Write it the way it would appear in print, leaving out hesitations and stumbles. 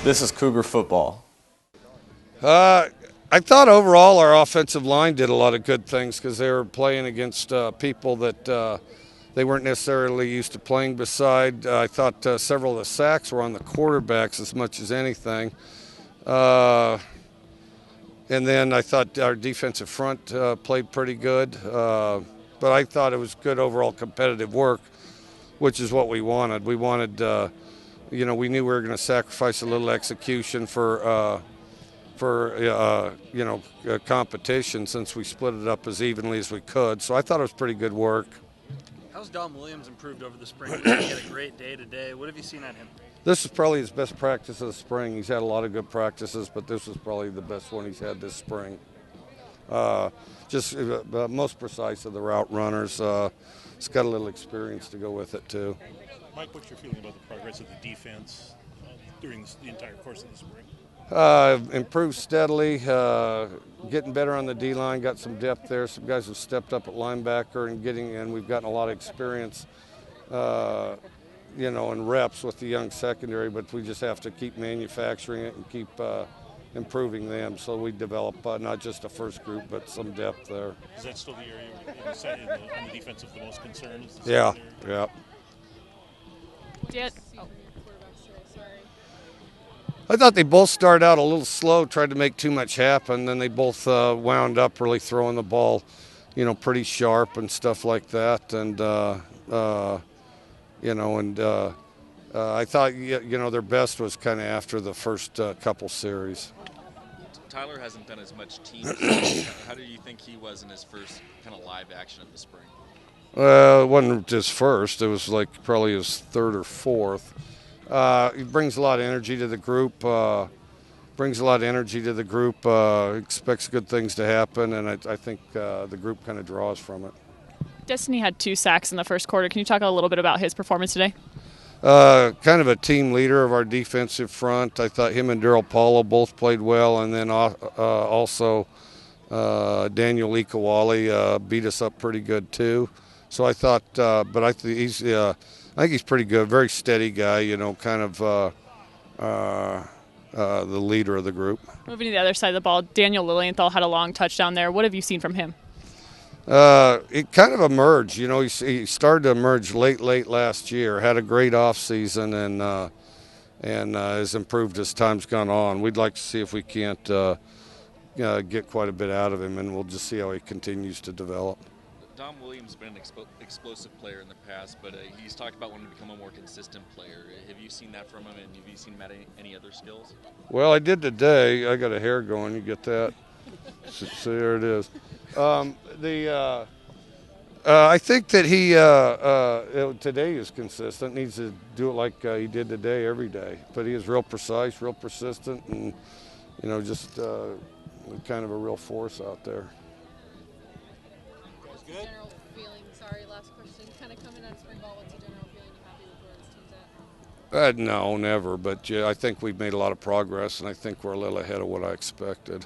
This is Cougar football. I thought overall our offensive line did a lot of good things because they were playing against people that they weren't necessarily used to playing beside. I thought several of the sacks were on the quarterbacks as much as anything. And then I thought our defensive front played pretty good. But I thought it was good overall competitive work, which is what we wanted. We wanted, we knew we were going to sacrifice a little execution for competition since we split it up as evenly as we could. So I thought it was pretty good work. How's Dom Williams improved over the spring? He had a great day today. What have you seen at him? This is probably his best practice of the spring. He's had a lot of good practices, but this was probably the best one he's had this spring. Most precise of the route runners. It's got a little experience to go with it, too. Mike, what's your feeling about the progress of the defense during the entire course of the spring? Improved steadily, getting better on the D-line, got some depth there. Some guys have stepped up at linebacker and we've gotten a lot of experience, in reps with the young secondary, but we just have to keep manufacturing it and keep improving them so we develop not just a first group, but some depth there. Is that still the area on the defense of the most concern? Yeah. I thought they both started out a little slow, tried to make too much happen. Then they both wound up really throwing the ball, pretty sharp and stuff like that. And, I thought, their best was kind of after the first couple series. Tyler hasn't done as much team. How do you think he was in his first kind of live action of the spring? It wasn't his first. It was like probably his third or fourth. He brings a lot of energy to the group. Expects good things to happen, and I think the group kind of draws from it. Destiny had 2 sacks in the first quarter. Can you talk a little bit about his performance today? Kind of a team leader of our defensive front. I thought him and Daryl Paulo both played well, and then also Daniel Ikawali beat us up pretty good too. So I thought, but I think he's pretty good, very steady guy, kind of the leader of the group. Moving to the other side of the ball, Daniel Lilienthal had a long touchdown there. What have you seen from him? It kind of emerged, he started to emerge late last year, had a great off season and has improved as time's gone on. We'd like to see if we can't get quite a bit out of him, and we'll just see how he continues to develop. Dom Williams has been an explosive player in the past, but he's talked about wanting to become a more consistent player. Have you seen that from him, and have you seen him at any other skills? Well, I did today. I got a hair going. You get that? So there it is. I think that he today is consistent. Needs to do it like he did today every day. But he is real precise, real persistent, and just kind of a real force out there. General feeling, last question. Kind of coming out of spring ball, what's the general feeling? You happy with where this team's at? No, never. But I think we've made a lot of progress, and I think we're a little ahead of what I expected.